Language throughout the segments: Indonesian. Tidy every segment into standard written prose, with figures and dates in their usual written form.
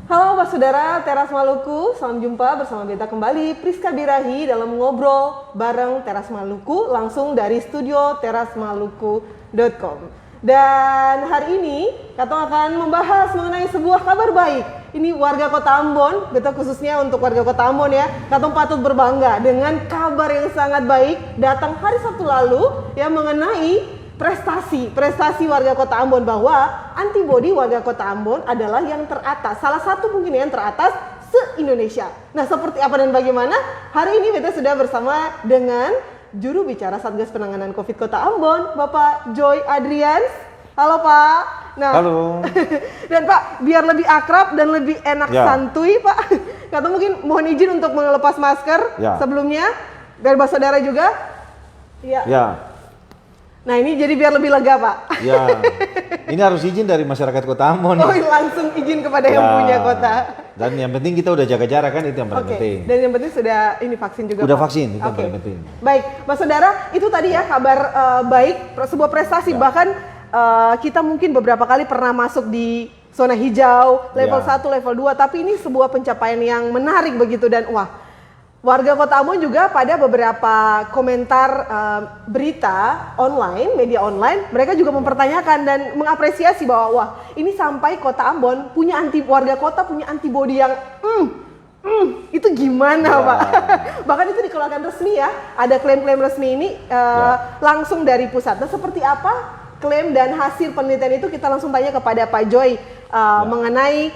Halo Pak Saudara Teras Maluku, salam jumpa bersama beta kembali Priska Birahi dalam ngobrol bareng Teras Maluku langsung dari studio terasmaluku.com. Dan hari ini Katong akan membahas mengenai sebuah kabar baik. Ini warga Kota Ambon, beta khususnya untuk warga Kota Ambon ya, Katong patut berbangga dengan kabar yang sangat baik datang hari Sabtu lalu yang mengenai prestasi warga Kota Ambon, bahwa antibodi warga Kota Ambon adalah yang teratas, salah satu mungkin yang teratas se-Indonesia. Nah, seperti apa dan bagaimana? Hari ini kita sudah bersama dengan juru bicara Satgas Penanganan Covid Kota Ambon, Bapak Joy Adrians. Halo Pak. Nah, halo. Dan Pak, biar lebih akrab dan lebih enak santuy Pak, kata mungkin mohon izin untuk melepas masker sebelumnya, biar Bapak Saudara juga. Ya. Nah ini jadi biar lebih lega Pak. Ya, ini harus izin dari masyarakat Kota Ambon. Oh langsung izin kepada yang punya kota. Dan yang penting kita udah jaga jarak kan, itu yang paling penting. Dan yang penting sudah ini vaksin juga udah Pak? Vaksin, itu yang paling penting. Baik, Mas Saudara, itu tadi ya kabar baik, sebuah prestasi. Bahkan kita mungkin beberapa kali pernah masuk di zona hijau, level 1, level 2. Tapi ini sebuah pencapaian yang menarik begitu. Dan wah, warga Kota Ambon juga pada beberapa komentar berita online, media online, mereka juga mempertanyakan dan mengapresiasi bahwa wah, ini sampai Kota Ambon punya warga kota punya antibodi yang itu gimana Pak? Bahkan itu dikeluarkan resmi ya, ada klaim-klaim resmi ini langsung dari pusat. Nah, seperti apa klaim dan hasil penelitian itu, kita langsung tanya kepada Pak Joy mengenai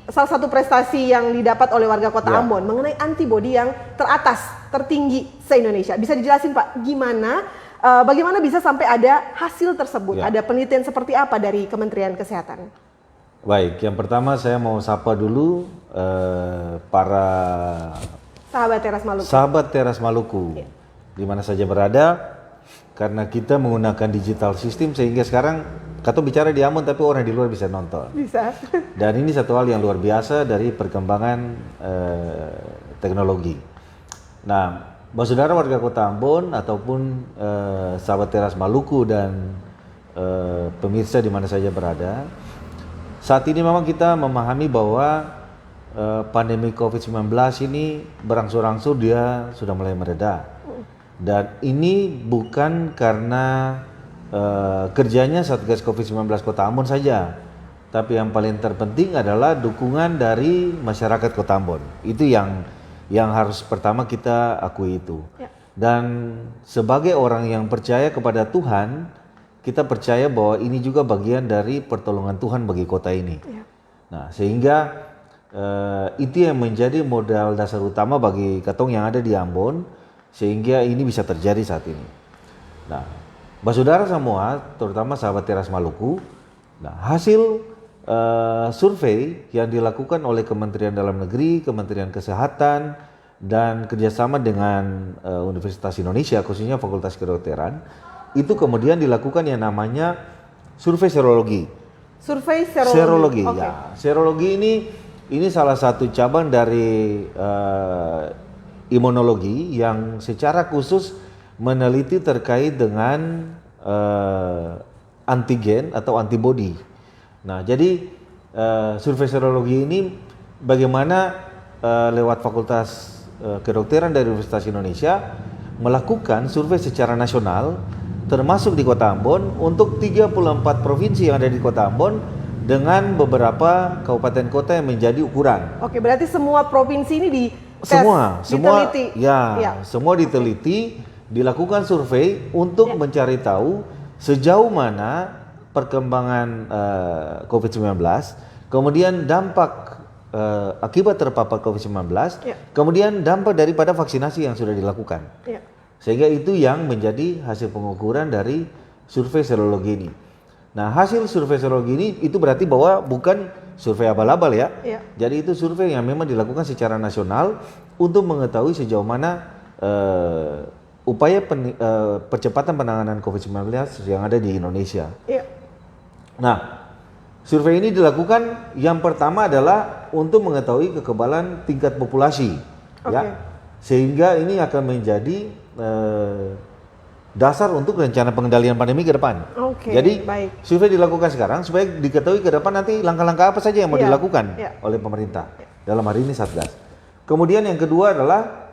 salah satu prestasi yang didapat oleh warga Kota Ambon mengenai antibodi yang teratas, tertinggi se-Indonesia. Bisa dijelasin Pak, bagaimana bisa sampai ada hasil tersebut? Ada penelitian seperti apa dari Kementerian Kesehatan? Baik, yang pertama saya mau sapa dulu para sahabat Teras Maluku, di mana saja berada, karena kita menggunakan digital system sehingga sekarang Kato bicara di Ambon tapi orang di luar bisa nonton. Bisa. Dan ini satu hal yang luar biasa dari perkembangan teknologi. Nah, saudara warga Kota Ambon ataupun sahabat Teras Maluku dan pemirsa di mana saja berada, saat ini memang kita memahami bahwa pandemi COVID-19 ini berangsur-angsur dia sudah mulai mereda. Dan ini bukan karena kerjanya Satgas COVID-19 Kota Ambon saja, tapi yang paling terpenting adalah dukungan dari masyarakat Kota Ambon. Itu yang harus pertama kita akui itu. Dan sebagai orang yang percaya kepada Tuhan, kita percaya bahwa ini juga bagian dari pertolongan Tuhan bagi kota ini. Nah, sehingga itu yang menjadi modal dasar utama bagi katong yang ada di Ambon, sehingga ini bisa terjadi saat ini. Nah, saudara semua, terutama sahabat Teras Maluku, nah, hasil survei yang dilakukan oleh Kementerian Dalam Negeri, Kementerian Kesehatan, dan kerjasama dengan Universitas Indonesia, khususnya Fakultas Kedokteran, itu kemudian dilakukan yang namanya survei serologi. Survei serologi. Ya. Serologi ini salah satu cabang dari imunologi yang secara khusus meneliti terkait dengan antigen atau antibodi. Nah, jadi survei serologi ini bagaimana lewat Fakultas Kedokteran dari Universitas Indonesia melakukan survei secara nasional, termasuk di Kota Ambon, untuk 34 provinsi yang ada di Kota Ambon dengan beberapa kabupaten kota yang menjadi ukuran. Oke, berarti semua provinsi ini diteliti. Semua diteliti. Dilakukan survei untuk mencari tahu sejauh mana perkembangan COVID-19, kemudian dampak akibat terpapar COVID-19, kemudian dampak daripada vaksinasi yang sudah dilakukan. Sehingga itu yang menjadi hasil pengukuran dari survei serologi ini. Nah, hasil survei serologi ini itu berarti bahwa bukan survei abal-abal ya. Jadi itu survei yang memang dilakukan secara nasional untuk mengetahui sejauh mana upaya percepatan penanganan COVID-19 yang ada di Indonesia. Nah, survei ini dilakukan yang pertama adalah untuk mengetahui kekebalan tingkat populasi, ya, sehingga ini akan menjadi dasar untuk rencana pengendalian pandemi ke depan. Oke, Jadi baik. survei dilakukan sekarang supaya diketahui ke depan nanti langkah-langkah apa saja yang mau Iya, dilakukan iya. oleh pemerintah. Dalam hari ini Satgas. Kemudian yang kedua adalah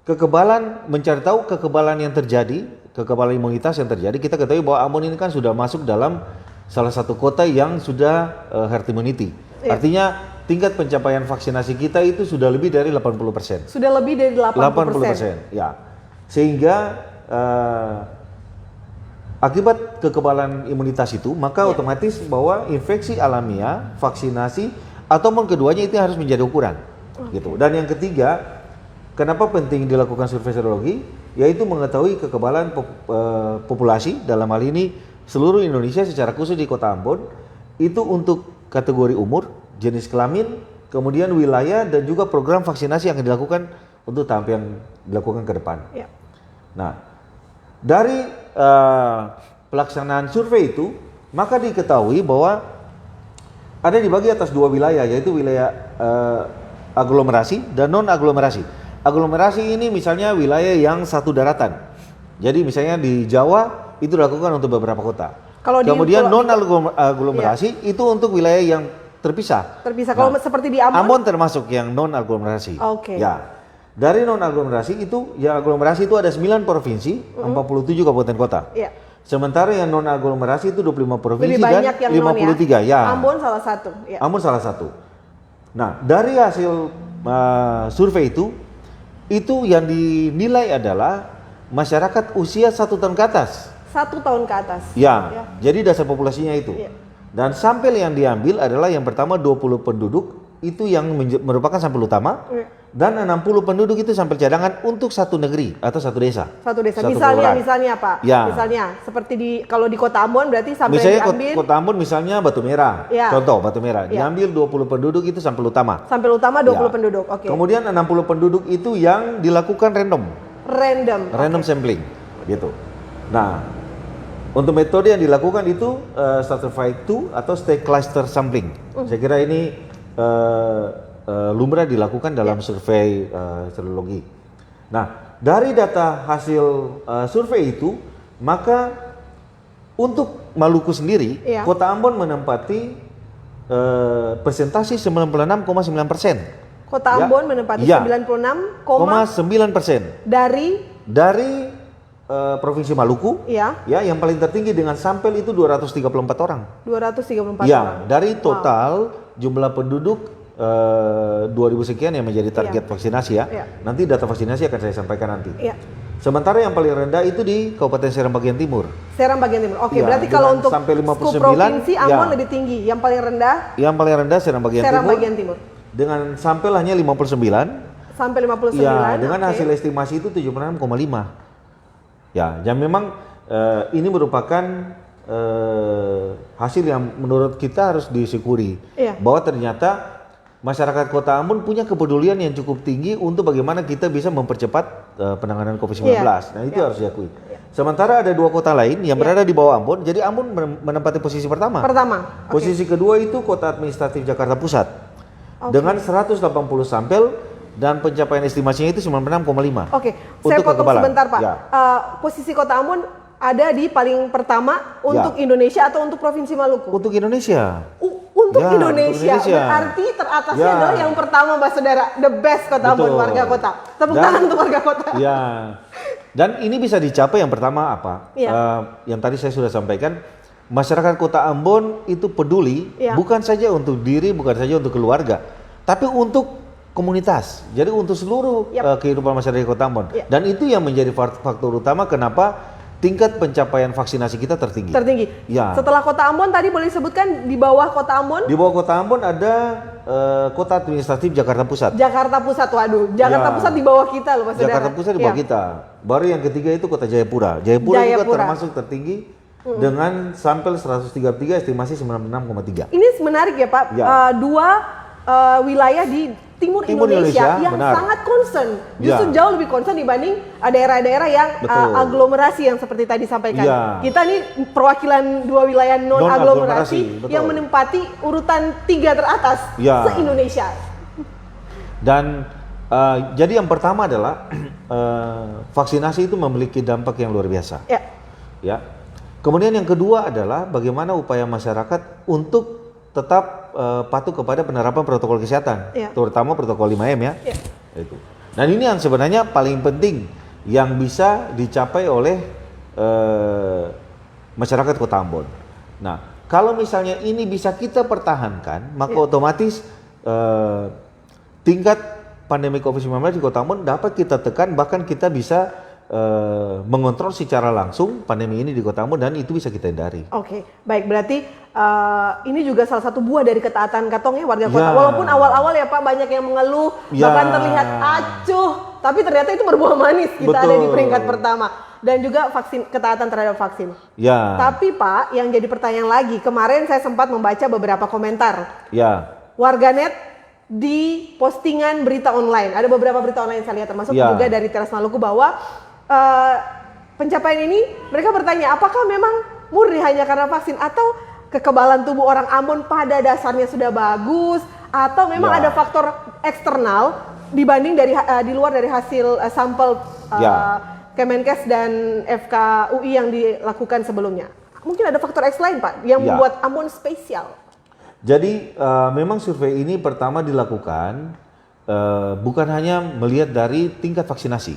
kekebalan, mencari tahu kekebalan yang terjadi, kekebalan imunitas yang terjadi. Kita ketahui bahwa Ambon ini kan sudah masuk dalam salah satu kota yang sudah herd immunity. Iya. Artinya tingkat pencapaian vaksinasi kita itu sudah lebih dari 80%. Sudah lebih dari 80%. Ya. Sehingga akibat kekebalan imunitas itu, maka otomatis bahwa infeksi alamiah, vaksinasi, ataupun keduanya itu harus menjadi ukuran. Gitu. Dan yang ketiga, kenapa penting dilakukan survei serologi? Yaitu mengetahui kekebalan populasi, dalam hal ini seluruh Indonesia secara khusus di Kota Ambon, itu untuk kategori umur, jenis kelamin, kemudian wilayah, dan juga program vaksinasi yang dilakukan untuk tahap yang dilakukan ke depan. Ya. Nah, dari pelaksanaan survei itu, maka diketahui bahwa ada dibagi atas dua wilayah, yaitu wilayah aglomerasi dan non-aglomerasi. Aglomerasi ini misalnya wilayah yang satu daratan. Jadi misalnya di Jawa itu dilakukan untuk beberapa kota. Kemudian non-aglomerasi itu untuk wilayah yang terpisah. Terpisah. Kalau seperti di Ambon? Ambon termasuk yang non-aglomerasi. Oke. Ya. Dari non-aglomerasi itu, ya aglomerasi itu ada 9 provinsi, 47 kabupaten kota. Iya. Sementara yang non-aglomerasi itu 25 provinsi Lebih banyak dan yang 53. Ya. Ambon salah satu. Ya. Ambon salah satu. Nah, dari hasil survei itu yang dinilai adalah masyarakat usia 1 tahun ke atas. 1 tahun ke atas. Ya. Jadi dasar populasinya itu. Ya. Dan sampel yang diambil adalah yang pertama 20 penduduk, itu yang merupakan sampel utama. Ya. Dan 60 penduduk itu sampel cadangan untuk satu negeri atau satu desa. Satu desa. Satu Misalnya kelurahan. Pak. Ya. Misalnya seperti kalau di Kota Ambon berarti sampai Misalnya diambil Kota Ambon misalnya Batu Merah. Ya. Contoh Batu Merah. Ya. Diambil 20 penduduk itu sampel utama. sampel utama 20 Ya. penduduk. Oke. Kemudian 60 penduduk itu yang dilakukan random Oke. sampling gitu. Nah, untuk metode yang dilakukan itu stratified 2 atau state cluster sampling. Saya kira ini lumrah dilakukan dalam survei serologi. Nah, dari data hasil survei itu, maka untuk Maluku sendiri, Iya. Kota Ambon menempati persentase 96,9%. Kota Ya. Ambon menempati Ya. 96,9% 9% dari Provinsi Maluku. ya, Ya, yang paling tertinggi dengan sampel itu 234 orang. 234 Ya, orang. dari total jumlah penduduk 2000 sekian yang menjadi target vaksinasi ya. Iya. Nanti data vaksinasi akan saya sampaikan nanti. Ya. Sementara yang paling rendah itu di Kabupaten Seram bagian timur. Seram bagian timur. Oke, Ya, berarti kalau dengan untuk sampai skup 59, provinsi Ambon ya. lebih tinggi. Yang paling rendah Yang paling rendah Seram bagian Seram timur. bagian timur. Dengan sampel hanya 59. Sampai 59. Ya, dengan oke. hasil estimasi itu 76,5. Ya, yang memang ini merupakan hasil yang menurut kita harus disyukuri. Iya. Bahwa ternyata masyarakat Kota Ambon punya kepedulian yang cukup tinggi untuk bagaimana kita bisa mempercepat penanganan COVID-19. Iya. Nah, itu harus diakui. Sementara ada 2 kota lain yang berada di bawah Ambon, jadi Ambon menempati posisi pertama. Pertama. Oke. Posisi kedua itu Kota Administratif Jakarta Pusat. Dengan 180 sampel dan pencapaian estimasinya itu 96,5. Oke, saya potong kekebalan. sebentar Pak. Ya. Posisi Kota Ambon ada di paling pertama untuk Indonesia atau untuk Provinsi Maluku? Untuk Indonesia. Untuk Ya, Indonesia. untuk Indonesia. Berarti teratasnya Ya. adalah yang pertama Mbak Saudara, the best Kota Ambon, Betul. warga kota. Tepuk Dan- tangan untuk warga kota. Ya. Dan ini bisa dicapai yang pertama apa? Ya. Yang tadi saya sudah sampaikan, masyarakat Kota Ambon itu peduli Ya. bukan saja untuk diri, bukan saja untuk keluarga, tapi untuk komunitas. Jadi untuk seluruh Yap. kehidupan masyarakat Kota Ambon. Ya. Dan itu yang menjadi faktor utama kenapa tingkat pencapaian vaksinasi kita tertinggi. Tertinggi. Ya. Setelah Kota Ambon tadi boleh sebutkan di bawah Kota Ambon? Di bawah Kota Ambon ada Kota Administratif Jakarta Pusat. Jakarta Pusat. Waduh, Jakarta Ya. Pusat di bawah kita loh Mas Saudara. Jakarta Pusat di bawah Ya. kita. Baru yang ketiga itu Kota Jayapura. Jayapura juga Jayapura. termasuk tertinggi dengan sampel 133, estimasi 96,3. Ini menarik ya Pak, Ya. dua wilayah di timur Indonesia yang benar. sangat concern, justru Ya. jauh lebih concern dibanding daerah-daerah yang Betul. aglomerasi yang seperti tadi sampaikan. Ya. Kita nih perwakilan dua wilayah non aglomerasi Non-aglomerasi, betul. yang menempati urutan 3 teratas Ya. se-Indonesia. Dan Jadi yang pertama adalah vaksinasi itu memiliki dampak yang luar biasa. Ya. Ya. Kemudian yang kedua adalah bagaimana upaya masyarakat untuk tetap patuh kepada penerapan protokol kesehatan, terutama protokol 5M ya. Itu. Dan ini yang sebenarnya paling penting yang bisa dicapai oleh masyarakat Kota Ambon. Nah, kalau misalnya ini bisa kita pertahankan, maka otomatis tingkat pandemi COVID-19 di Kota Ambon dapat kita tekan, bahkan kita bisa mengontrol secara langsung pandemi ini di Kota Ambon, dan itu bisa kita hindari. Oke, baik, berarti ini juga salah satu buah dari ketaatan Katong ya warga kota. Walaupun awal-awal ya Pak banyak yang mengeluh, bahkan terlihat acuh, tapi ternyata itu berbuah manis. Kita ada di peringkat pertama. Dan juga ketaatan terhadap vaksin. Ya. Tapi Pak, yang jadi pertanyaan lagi, kemarin saya sempat membaca beberapa komentar. Ya. Warganet di postingan berita online, ada beberapa berita online yang saya lihat, termasuk juga dari Teras Maluku, bahwa pencapaian ini mereka bertanya apakah memang murni hanya karena vaksin atau kekebalan tubuh orang Ambon pada dasarnya sudah bagus, atau memang ada faktor eksternal dibanding dari di luar dari hasil sampel Kemenkes dan FKUI yang dilakukan sebelumnya. Mungkin ada faktor X lain Pak yang membuat Ambon spesial. Jadi memang survei ini pertama dilakukan bukan hanya melihat dari tingkat vaksinasi,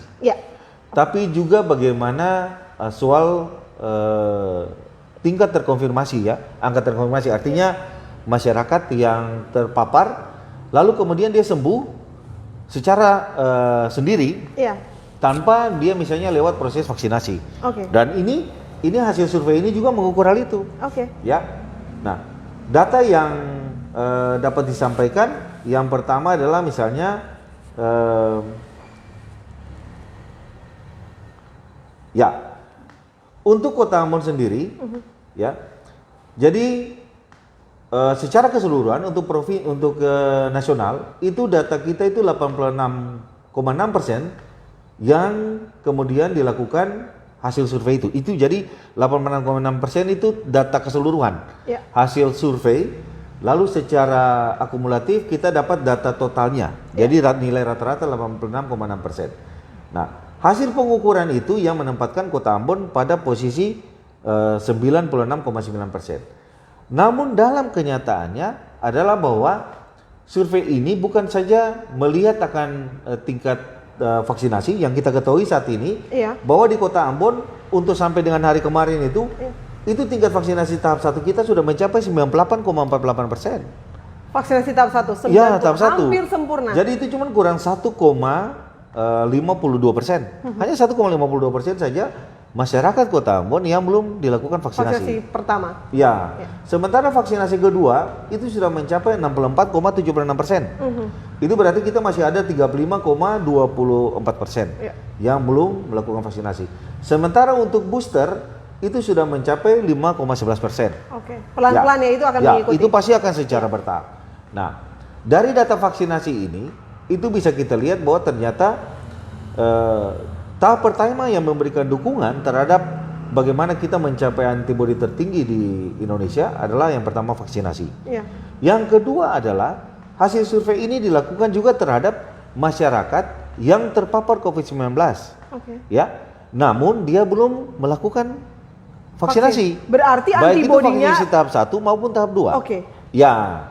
tapi juga bagaimana soal tingkat terkonfirmasi ya, angka terkonfirmasi, artinya masyarakat yang terpapar lalu kemudian dia sembuh secara sendiri tanpa dia misalnya lewat proses vaksinasi. Dan ini hasil survei ini juga mengukur hal itu. Ya. Nah, data yang dapat disampaikan yang pertama adalah misalnya untuk Kota Ambon sendiri, jadi secara keseluruhan untuk nasional itu data kita itu 86,6% yang kemudian dilakukan hasil survei itu. Itu jadi 86,6% itu data keseluruhan hasil survei. Lalu secara akumulatif kita dapat data totalnya. Jadi nilai rata-rata 86,6%. Nah, hasil pengukuran itu yang menempatkan Kota Ambon pada posisi 96,9%. Namun dalam kenyataannya adalah bahwa survei ini bukan saja melihat akan tingkat vaksinasi yang kita ketahui saat ini, bahwa di Kota Ambon untuk sampai dengan hari kemarin itu tingkat vaksinasi tahap 1 kita sudah mencapai 98,48%. Vaksinasi tahap 1, tahap 1 hampir sempurna. Jadi itu cuma kurang 1,52%. Hanya 1,52% saja masyarakat Kota Ambon yang belum dilakukan vaksinasi pertama. Sementara vaksinasi kedua itu sudah mencapai 64,76%. Itu berarti kita masih ada 35,24% yang belum melakukan vaksinasi. Sementara untuk booster itu sudah mencapai 5,11%. Pelan-pelan itu akan mengikuti. Itu pasti akan secara bertahap. Nah, dari data vaksinasi ini itu bisa kita lihat bahwa ternyata tahap pertama yang memberikan dukungan terhadap bagaimana kita mencapai antibodi tertinggi di Indonesia adalah yang pertama vaksinasi. Yang kedua adalah hasil survei ini dilakukan juga terhadap masyarakat yang terpapar COVID-19. Namun dia belum melakukan vaksinasi. Berarti antibodinya baik itu vaksinasi tahap 1 maupun tahap 2.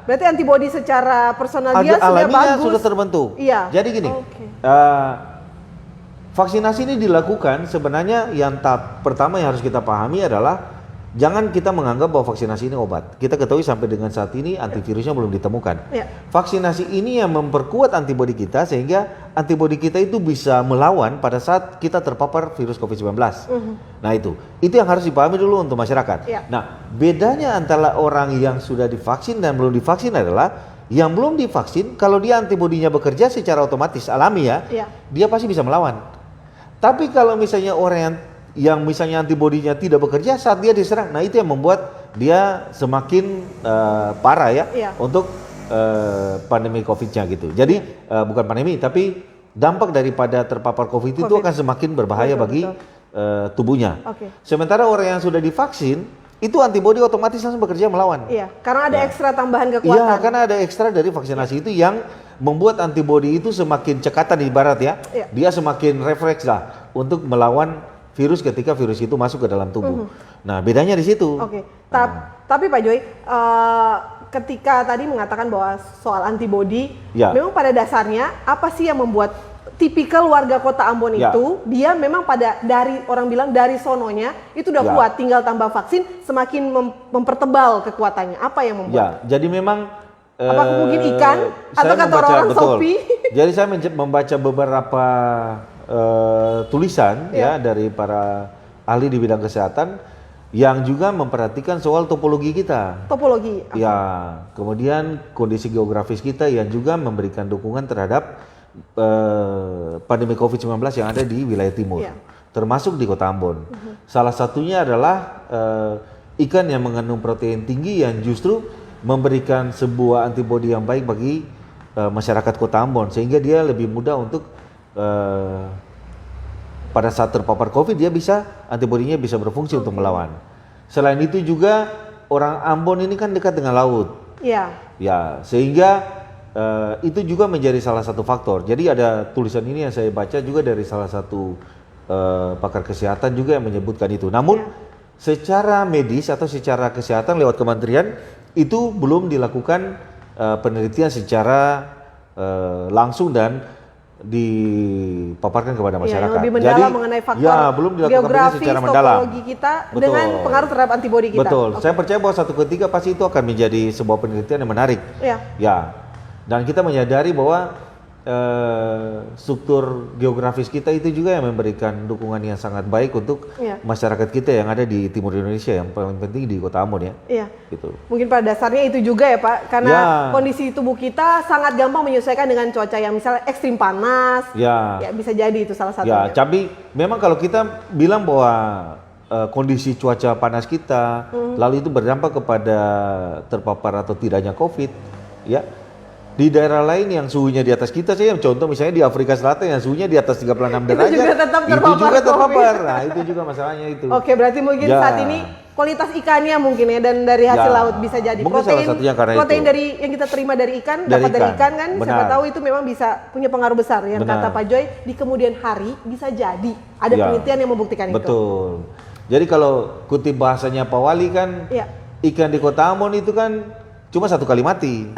Berarti antibodi secara personal dia sudah bagus. Sudah terbentuk. Jadi gini. Vaksinasi ini dilakukan sebenarnya yang tahap pertama yang harus kita pahami adalah jangan kita menganggap bahwa vaksinasi ini obat. Kita ketahui sampai dengan saat ini antivirusnya belum ditemukan. Vaksinasi ini yang memperkuat antibodi kita sehingga antibodi kita itu bisa melawan pada saat kita terpapar virus COVID-19. Nah itu yang harus dipahami dulu untuk masyarakat. Nah, bedanya antara orang yang sudah divaksin dan belum divaksin adalah yang belum divaksin kalau dia antibodinya bekerja secara otomatis alami dia pasti bisa melawan. Tapi kalau misalnya orang yang misalnya antibodinya tidak bekerja saat dia diserang, nah itu yang membuat dia semakin parah untuk pandemi COVID-nya gitu. Jadi bukan pandemi tapi dampak daripada terpapar COVID itu akan semakin berbahaya bagi tubuhnya. Sementara orang yang sudah divaksin itu antibodi otomatis langsung bekerja melawan. Karena ada ekstra tambahan kekuatan. Karena ada ekstra dari vaksinasi itu yang membuat antibodi itu semakin cekatan ibarat ya. Iya. Dia semakin refleks lah untuk melawan virus ketika virus itu masuk ke dalam tubuh. Nah, bedanya di situ. Oke. Tapi Pak Joy, ketika tadi mengatakan bahwa soal antibodi, Ya. memang pada dasarnya apa sih yang membuat tipikal warga Kota Ambon Ya. itu dia memang dari orang bilang dari sononya itu udah Ya. kuat, tinggal tambah vaksin semakin mempertebal kekuatannya. Apa yang membuat? Ya, jadi memang Apakah mungkin ikan atau saya kata orang-orang betul. Shopee? Jadi saya membaca beberapa tulisan Ya. ya dari para ahli di bidang kesehatan yang juga memperhatikan soal topologi kita. Topologi. Ya, kemudian kondisi geografis kita yang juga memberikan dukungan terhadap pandemi COVID-19 yang ada di wilayah timur, Ya. termasuk di Kota Ambon. Salah satunya adalah ikan yang mengandung protein tinggi yang justru memberikan sebuah antibodi yang baik bagi masyarakat Kota Ambon, sehingga dia lebih mudah untuk pada saat terpapar COVID dia antibodinya bisa berfungsi untuk melawan. Selain itu juga orang Ambon ini kan dekat dengan laut. Iya. Ya, sehingga itu juga menjadi salah satu faktor. Jadi ada tulisan ini yang saya baca juga dari salah satu pakar kesehatan juga yang menyebutkan itu. Namun secara medis atau secara kesehatan lewat kementerian itu belum dilakukan penelitian secara langsung dan dipaparkan kepada masyarakat. Yang lebih mendalam mengenai faktor belum dilakukan geografis, secara mendalam. topologi kita Betul. dengan pengaruh terhadap antibodi kita. Betul. Oke. Saya percaya bahwa satu ketika pasti itu akan menjadi sebuah penelitian yang menarik. Iya. Ya. Dan kita menyadari bahwa struktur geografis kita itu juga yang memberikan dukungan yang sangat baik untuk masyarakat kita yang ada di timur Indonesia, yang paling penting di Kota Ambon ya. Iya. Gitu. Mungkin pada dasarnya itu juga ya Pak, karena kondisi tubuh kita sangat gampang menyesuaikan dengan cuaca yang misalnya ekstrim panas. Ya bisa jadi itu salah satunya. Ya, tapi memang kalau kita bilang bahwa kondisi cuaca panas kita, lalu itu berdampak kepada terpapar atau tidaknya COVID, ya. Di daerah lain yang suhunya di atas kita, saya contoh misalnya di Afrika Selatan yang suhunya di atas 36 derajat, juga tetap itu juga terpapar. COVID. Nah, itu juga masalahnya itu. Oke, berarti mungkin saat ini kualitas ikannya mungkin ya, dan dari hasil laut bisa jadi mungkin salah satunya karena protein itu. dari yang kita terima dari ikan, dapat dari ikan kan, siapa tahu itu memang bisa punya pengaruh besar. Yang kata Pak Joy, di kemudian hari bisa jadi ada penelitian yang membuktikan itu. Betul. Jadi kalau kutip bahasanya Pak Wali kan, ikan di Kota Ambon itu kan cuma satu kali mati.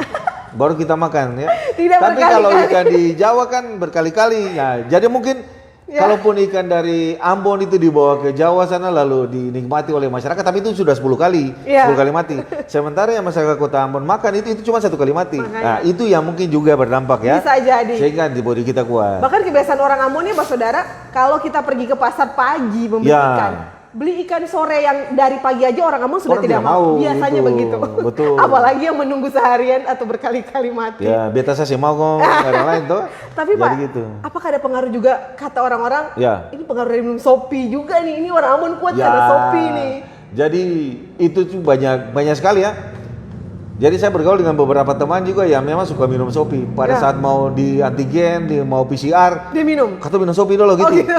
Baru kita makan ya. Tapi kalau ikan di Jawa kan berkali-kali. Ya, jadi mungkin kalaupun ikan dari Ambon itu dibawa ke Jawa sana lalu dinikmati oleh masyarakat, tapi itu sudah 10 kali, 10 kali mati. Sementara yang masyarakat Kota Ambon makan itu cuma satu kali mati. Nah, itu yang mungkin juga berdampak ya. Bisa jadi. Sehingga antibodi kita kuat. Bahkan kebiasaan orang Ambon nih, Pak Saudara, kalau kita pergi ke pasar pagi membeli ikan, beli ikan sore yang dari pagi aja orang Ambon sudah tidak mau. Biasanya begitu. Betul. Apalagi yang menunggu seharian atau berkali-kali mati. Ya, beta saya mau kok orang lain tuh. Tapi Pak, gitu. Apakah ada pengaruh juga kata orang-orang? Ini pengaruh dari minum Shopee juga nih. Ini orang Ambon kuat karena Shopee nih. Jadi itu tuh banyak sekali ya. Jadi saya bergaul dengan beberapa teman juga yang memang suka minum Shopee. Pada saat mau di antigen, mau PCR, dia minum. Kata minum Shopee dulu gitu.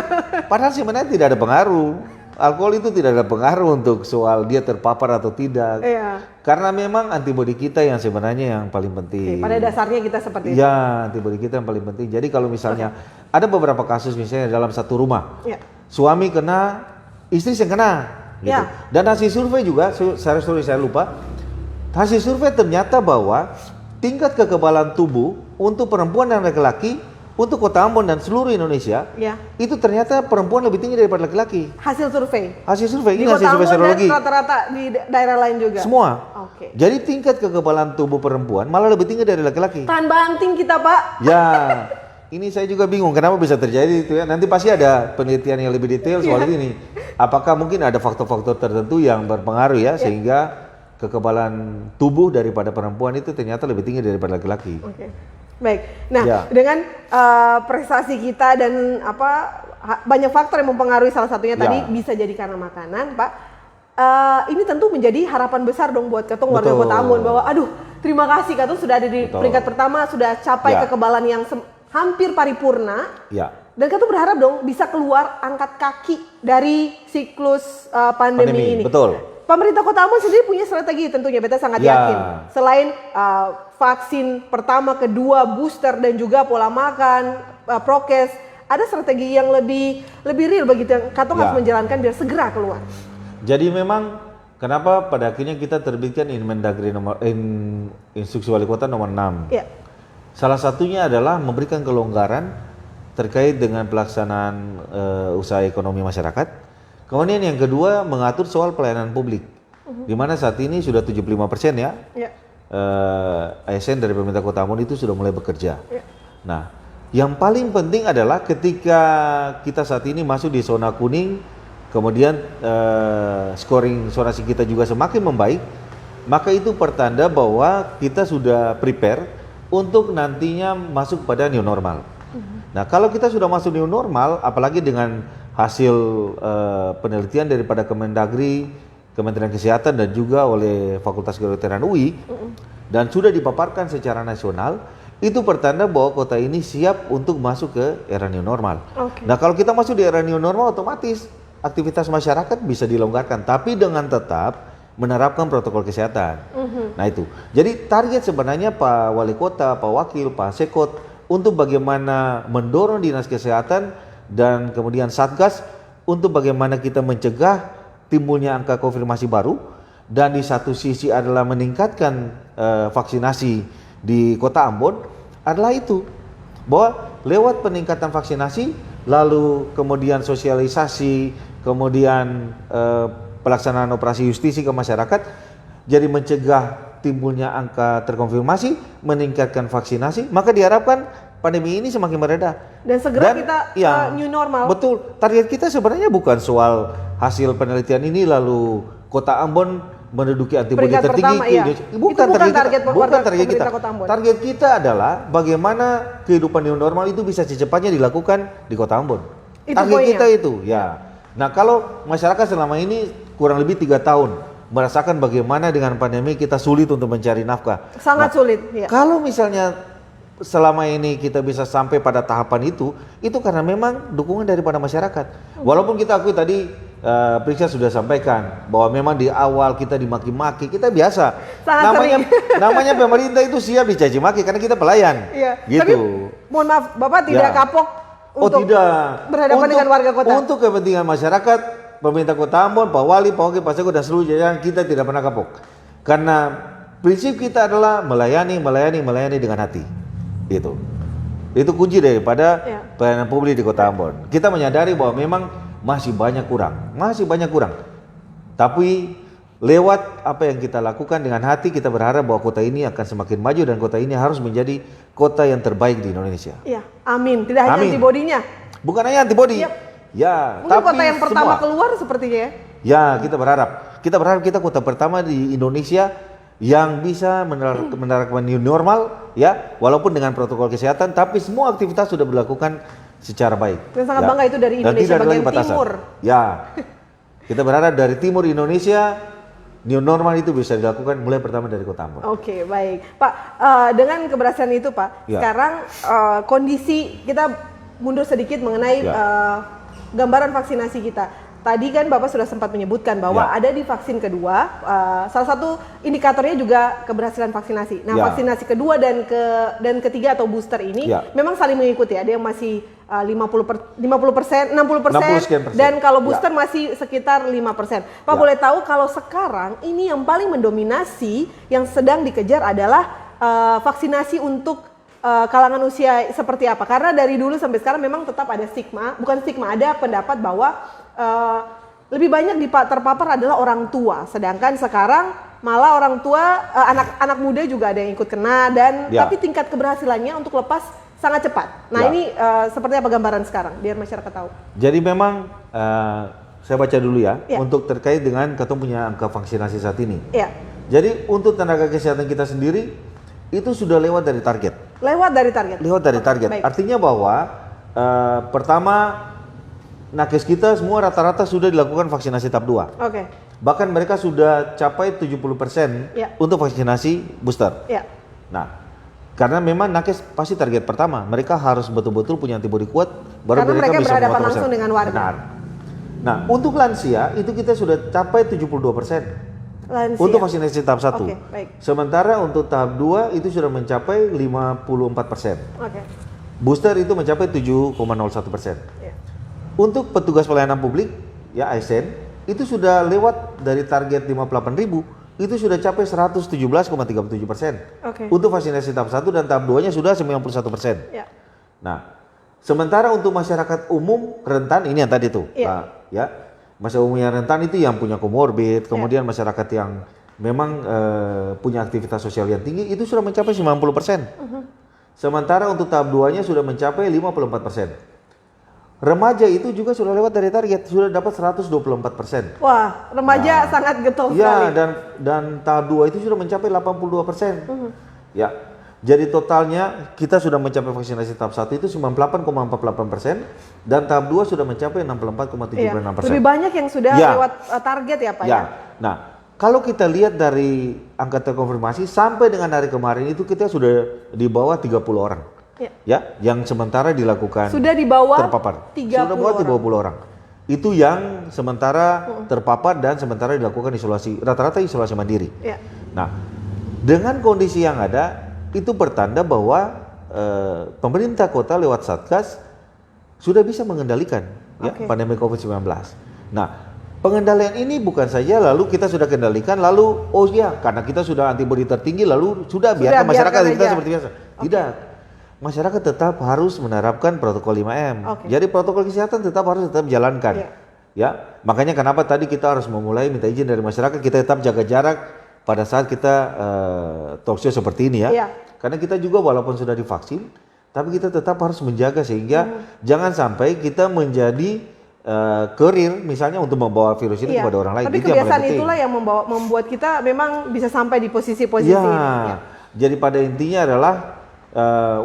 Padahal sebenarnya tidak ada pengaruh. Alkohol itu tidak ada pengaruh untuk soal dia terpapar atau tidak. Karena memang antibodi kita yang sebenarnya yang paling penting. Pada dasarnya kita seperti itu. Ya, antibodi kita yang paling penting. Jadi kalau misalnya ada beberapa kasus misalnya dalam satu rumah, suami kena, istri yang kena. Gitu. Dan hasil survei juga, saya lupa, hasil survei ternyata bahwa tingkat kekebalan tubuh untuk perempuan dan laki-laki untuk Kota Ambon dan seluruh Indonesia, itu ternyata perempuan lebih tinggi daripada laki-laki. Hasil survei? Hasil survei, ini hasil survei serologi. Dan rata-rata di daerah lain juga? Semua. Jadi tingkat kekebalan tubuh perempuan malah lebih tinggi dari laki-laki. Tahan banting kita Pak. Ya, ini saya juga bingung kenapa bisa terjadi itu ya. Nanti pasti ada penelitian yang lebih detail soal ini. Apakah mungkin ada faktor-faktor tertentu yang berpengaruh ya, sehingga kekebalan tubuh daripada perempuan itu ternyata lebih tinggi daripada laki-laki. Baik, nah dengan prestasi kita dan banyak faktor yang mempengaruhi, salah satunya tadi bisa jadi karena makanan, Pak. Ini tentu menjadi harapan besar dong buat Katong warga Kota Ambon bahwa aduh terima kasih Katong sudah ada di peringkat pertama, sudah capai kekebalan yang hampir paripurna. Dan Katong berharap dong bisa keluar angkat kaki dari siklus pandemi ini. Betul. pemerintah Kota Ambon sendiri punya strategi tentunya, beta sangat Ya. yakin. Selain vaksin pertama, kedua, booster dan juga pola makan, prokes, ada strategi yang lebih real begitu yang Katong Ya. harus menjalankan biar segera keluar. Jadi memang kenapa pada akhirnya kita terbitkan Inmendagri Instruksi Wali Kota nomor 6. Ya. Salah satunya adalah memberikan kelonggaran terkait dengan pelaksanaan usaha ekonomi masyarakat. Kemudian yang kedua mengatur soal pelayanan publik. Di mana saat ini sudah 75% ya. Ya. ASN dari pemerintah Kota Ambon itu sudah mulai bekerja. Ya. Nah, yang paling penting adalah ketika kita saat ini masuk di zona kuning, kemudian scoring zonasi kita juga semakin membaik, maka itu pertanda bahwa kita sudah prepare untuk nantinya masuk pada new normal. Nah, kalau kita sudah masuk new normal, apalagi dengan hasil penelitian daripada Kemendagri, Kementerian Kesehatan dan juga oleh Fakultas Kedokteran UI, dan sudah dipaparkan secara nasional, itu pertanda bahwa kota ini siap untuk masuk ke era new normal. Oke. Nah, kalau kita masuk di era new normal, otomatis aktivitas masyarakat bisa dilonggarkan, tapi dengan tetap menerapkan protokol kesehatan. Nah itu, jadi target sebenarnya Pak Wali Kota, Pak Wakil, Pak Sekot untuk bagaimana mendorong dinas kesehatan dan kemudian Satgas untuk bagaimana kita mencegah timbulnya angka konfirmasi baru, dan di satu sisi adalah meningkatkan vaksinasi di Kota Ambon adalah itu, bahwa lewat peningkatan vaksinasi, lalu kemudian sosialisasi, kemudian pelaksanaan operasi justisi ke masyarakat, jadi mencegah timbulnya angka terkonfirmasi, meningkatkan vaksinasi, maka diharapkan pandemi ini semakin mereda. Dan segera kita new normal. Betul, target kita sebenarnya bukan soal hasil penelitian ini lalu Kota Ambon menduduki antibodi Peringkat tertinggi pertama, ke iya. Indonesia. Itu bukan target bukan target kita. pemerintah Kota Ambon. Target kita adalah bagaimana kehidupan new normal itu bisa secepatnya dilakukan di Kota Ambon. Itu Target poinnya. kita itu, ya. Nah, kalau masyarakat selama ini kurang lebih 3 tahun merasakan bagaimana dengan pandemi kita sulit untuk mencari nafkah. Sangat sulit. Ya. Kalau misalnya selama ini kita bisa sampai pada tahapan itu karena memang dukungan daripada masyarakat. Walaupun kita akui tadi Prisca sudah sampaikan bahwa memang di awal kita dimaki-maki, kita biasa. Sangat namanya pemerintah itu siap dicaci maki karena kita pelayan. Iya. Gitu. Tapi mohon maaf, Bapak tidak Ya. kapok untuk berhadapan dengan warga kota. Untuk kepentingan masyarakat, pemerintah Kota Ambon, Pak Wali, Pak Wakil, Pak Sekot dan seluruh jajaran kita tidak pernah kapok. Karena prinsip kita adalah melayani dengan hati. Itu kunci daripada pelayanan publik di Kota Ambon. Kita menyadari bahwa memang masih banyak kurang. Tapi lewat apa yang kita lakukan dengan hati, kita berharap bahwa kota ini akan semakin maju dan kota ini harus menjadi kota yang terbaik di Indonesia. Iya, amin. Tidak hanya antibodinya. Bukan hanya antibodi. Ya, mungkin tapi kota yang pertama semua. keluar sepertinya ya. Ya, kita berharap kita kota pertama di Indonesia yang bisa menerapkan new normal, ya, walaupun dengan protokol kesehatan, tapi semua aktivitas sudah dilakukan secara baik. Dan sangat bangga itu dari Indonesia bagian timur. Ya, kita berharap dari timur Indonesia new normal itu bisa dilakukan mulai pertama dari Kota Ambon. Oke, baik, Pak. Dengan keberhasilan itu, Pak, sekarang kondisi kita mundur sedikit mengenai gambaran vaksinasi kita. Tadi kan Bapak sudah sempat menyebutkan bahwa ada di vaksin kedua, salah satu indikatornya juga keberhasilan vaksinasi. Nah, vaksinasi kedua dan ketiga atau booster ini memang saling mengikuti. Ada yang masih 50%, 60%, dan kalau booster masih sekitar 5%. Pak boleh tahu kalau sekarang ini yang paling mendominasi yang sedang dikejar adalah vaksinasi untuk kalangan usia seperti apa? Karena dari dulu sampai sekarang memang tetap ada ada pendapat bahwa lebih banyak terpapar adalah orang tua, sedangkan sekarang malah orang tua, anak muda juga ada yang ikut kena dan tapi tingkat keberhasilannya untuk lepas sangat cepat. Nah ini seperti apa gambaran sekarang biar masyarakat tahu? Jadi memang saya baca dulu ya untuk terkait dengan kita punya angka vaksinasi saat ini. Jadi untuk tenaga kesehatan kita sendiri itu sudah lewat dari target. Lewat dari target. Baik. Artinya bahwa pertama nakes kita semua rata-rata sudah dilakukan vaksinasi tahap 2. Oke. Bahkan mereka sudah capai 70% untuk vaksinasi booster. Nah, karena memang nakes pasti target pertama, mereka harus betul-betul punya antibodi kuat baru karena mereka bisa berhadapan mengontrol langsung dengan warga. Benar. Nah, untuk lansia itu kita sudah capai 72%. Lansia. Untuk vaksinasi tahap 1. Oke, baik. Sementara untuk tahap 2 itu sudah mencapai 54%. Oke. Booster itu mencapai 7,01%. Ya. Untuk petugas pelayanan publik, ya ASN, itu sudah lewat dari target 58.000, itu sudah capai 117,37%. Oke. Untuk vaksinasi tahap 1 dan tahap 2-nya sudah 91%. Ya. Nah, sementara untuk masyarakat umum rentan, ini yang tadi tuh, Iya. Pak, ya. Masyarakat umum yang rentan itu yang punya komorbid, kemudian masyarakat yang memang punya aktivitas sosial yang tinggi, itu sudah mencapai 90%. Sementara untuk tahap 2-nya sudah mencapai 54%. Remaja itu juga sudah lewat dari target, sudah dapat 124%. Wah, remaja sangat getol Ya, sekali. dan tahap 2 itu sudah mencapai 82%. Ya. Jadi totalnya kita sudah mencapai vaksinasi tahap 1 itu 98,48% dan tahap 2 sudah mencapai Iya. 64,76%. Lebih banyak yang sudah Ya. lewat target ya Pak ya? Ya. Nah, kalau kita lihat dari angka terkonfirmasi sampai dengan hari kemarin itu kita sudah di bawah 30 orang. Ya. Ya, yang sementara dilakukan Sudah di bawah terpapar. 30 Sudah bawah orang. 30 orang. Itu yang sementara terpapar dan sementara dilakukan isolasi, rata-rata isolasi mandiri. Ya. Nah, dengan kondisi yang ada, itu pertanda bahwa pemerintah kota lewat Satgas sudah bisa mengendalikan ya, Oke. pandemi COVID-19. Nah, pengendalian ini bukan saja lalu kita sudah kendalikan, lalu oh ya karena kita sudah antibodi tertinggi, lalu sudah biarkan masyarakat biarkan kita aja. seperti biasa. Tidak. Masyarakat tetap harus menerapkan protokol 5M. Oke. Jadi protokol kesehatan tetap jalankan. Iya. Ya, makanya kenapa tadi kita harus memulai minta izin dari masyarakat, kita tetap jaga jarak pada saat kita talk show seperti ini ya. Iya. Karena kita juga walaupun sudah divaksin, tapi kita tetap harus menjaga sehingga jangan sampai kita menjadi kurir misalnya untuk membawa virus ini Iya. kepada orang lain. Tapi Itu yang paling kebiasaan penting. itulah yang membuat kita memang bisa sampai di posisi-posisi Ya, ini. Ya. jadi pada intinya adalah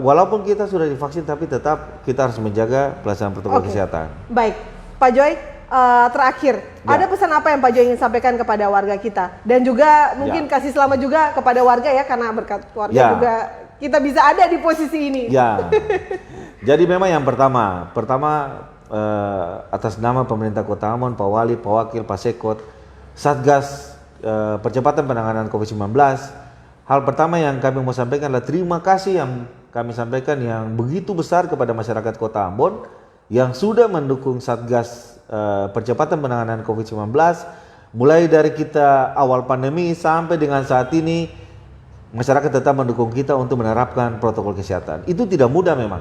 walaupun kita sudah divaksin tapi tetap kita harus menjaga pelaksanaan protokol Oke. kesehatan. Baik, Pak Joy, terakhir Ya. ada pesan apa yang Pak Joy ingin sampaikan kepada warga kita dan juga mungkin kasih selamat juga kepada warga ya karena berkat warga Ya. juga kita bisa ada di posisi ini. Ya, jadi memang yang pertama atas nama pemerintah Kota Ambon, Pak Wali, Pak Wakil, Pak Sekot, Satgas Percepatan Penanganan COVID-19, hal pertama yang kami mau sampaikan adalah terima kasih yang kami sampaikan yang begitu besar kepada masyarakat Kota Ambon yang sudah mendukung Satgas Percepatan Penanganan COVID-19 mulai dari kita awal pandemi sampai dengan saat ini. Masyarakat tetap mendukung kita untuk menerapkan protokol kesehatan. Itu tidak mudah memang.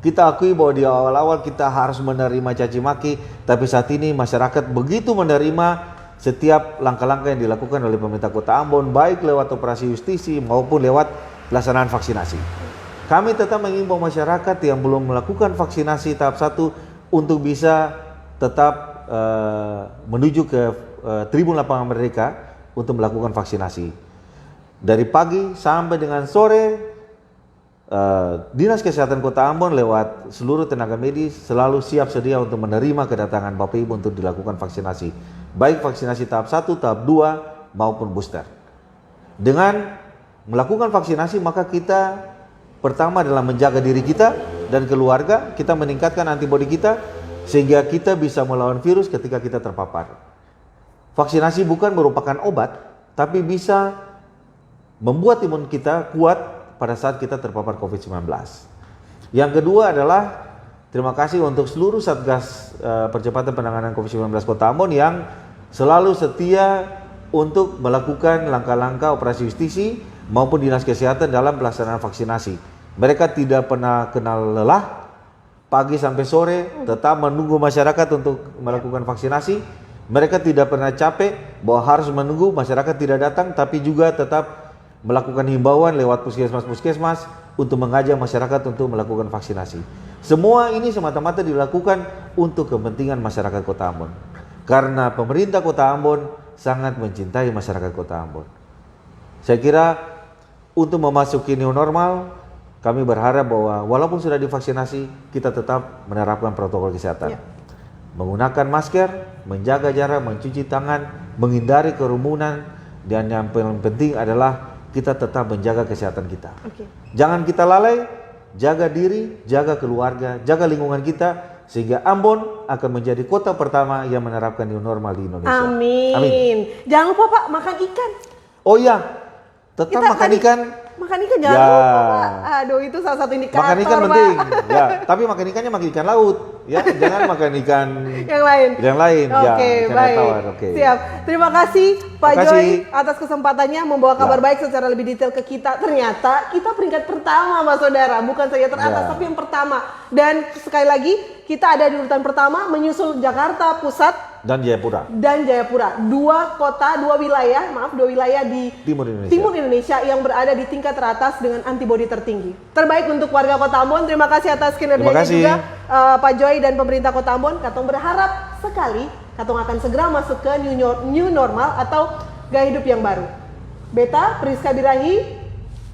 Kita akui bahwa di awal-awal kita harus menerima caci maki, tapi saat ini masyarakat begitu menerima setiap langkah-langkah yang dilakukan oleh pemerintah Kota Ambon, baik lewat operasi justisi maupun lewat pelaksanaan vaksinasi. Kami tetap mengimbau masyarakat yang belum melakukan vaksinasi tahap 1 untuk bisa tetap menuju ke Tribun Lapangan Merdeka untuk melakukan vaksinasi. Dari pagi sampai dengan sore, Dinas Kesehatan Kota Ambon lewat seluruh tenaga medis selalu siap sedia untuk menerima kedatangan Bapak Ibu untuk dilakukan vaksinasi. Baik vaksinasi tahap 1, tahap 2 maupun booster. Dengan melakukan vaksinasi maka kita pertama adalah menjaga diri kita dan keluarga, kita meningkatkan antibodi kita sehingga kita bisa melawan virus ketika kita terpapar. Vaksinasi bukan merupakan obat, tapi bisa membuat imun kita kuat pada saat kita terpapar COVID-19. Yang kedua adalah terima kasih untuk seluruh Satgas Percepatan Penanganan COVID-19 Kota Ambon yang selalu setia untuk melakukan langkah-langkah operasi justisi maupun Dinas Kesehatan dalam pelaksanaan vaksinasi. Mereka tidak pernah kenal lelah, pagi sampai sore tetap menunggu masyarakat untuk melakukan vaksinasi. Mereka tidak pernah capek bahwa harus menunggu masyarakat tidak datang, tapi juga tetap melakukan himbauan lewat puskesmas-puskesmas untuk mengajak masyarakat untuk melakukan vaksinasi. Semua ini semata-mata dilakukan untuk kepentingan masyarakat Kota Ambon. Karena pemerintah Kota Ambon sangat mencintai masyarakat Kota Ambon. Saya kira untuk memasuki new normal, kami berharap bahwa walaupun sudah divaksinasi, kita tetap menerapkan protokol kesehatan. Ya. Menggunakan masker, menjaga jarak, mencuci tangan, menghindari kerumunan, dan yang paling penting adalah kita tetap menjaga kesehatan kita. Oke. Jangan kita lalai, jaga diri, jaga keluarga, jaga lingkungan kita, sehingga Ambon akan menjadi kota pertama yang menerapkan new normal di Indonesia. Amin. Amin. Jangan lupa Pak makan ikan. Oh iya, tetap makan ikan. Makan ikan jangan Ya. lupa Pak. Aduh itu salah satu indikator Makan ikan Pak. penting, ya. Tapi makan ikannya makan ikan laut, ya. Jangan makan ikan Yang lain. yang lain, ya. Oke, Ikan air baik. tawar, oke. Siap. Terima kasih Pak Terima Joy kasih. atas kesempatannya membawa kabar Ya. baik secara lebih detail ke kita. Ternyata kita peringkat pertama, Mas Saudara, bukan saja teratas Ya. tapi yang pertama. Dan sekali lagi kita ada di urutan pertama menyusul Jakarta Pusat Dan Jayapura, dan Jayapura. Dua wilayah di Timur Indonesia Indonesia. yang berada di tingkat teratas dengan antibodi tertinggi. Terbaik untuk warga Kota Ambon. Terima kasih atas Terima kinerjanya kasih. juga Pak Joy dan pemerintah Kota Ambon. Katong berharap sekali Katong akan segera masuk ke new normal atau gaya hidup yang baru. Beta Priska Birahi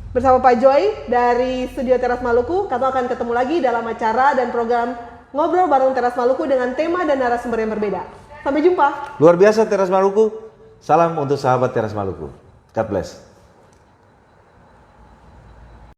bersama Pak Joy dari Studio Teras Maluku. Katong akan ketemu lagi dalam acara dan program Ngobrol Bareng Teras Maluku dengan tema dan narasumber yang berbeda. Sampai jumpa. Luar biasa Teras Maluku. Salam untuk sahabat Teras Maluku. God bless.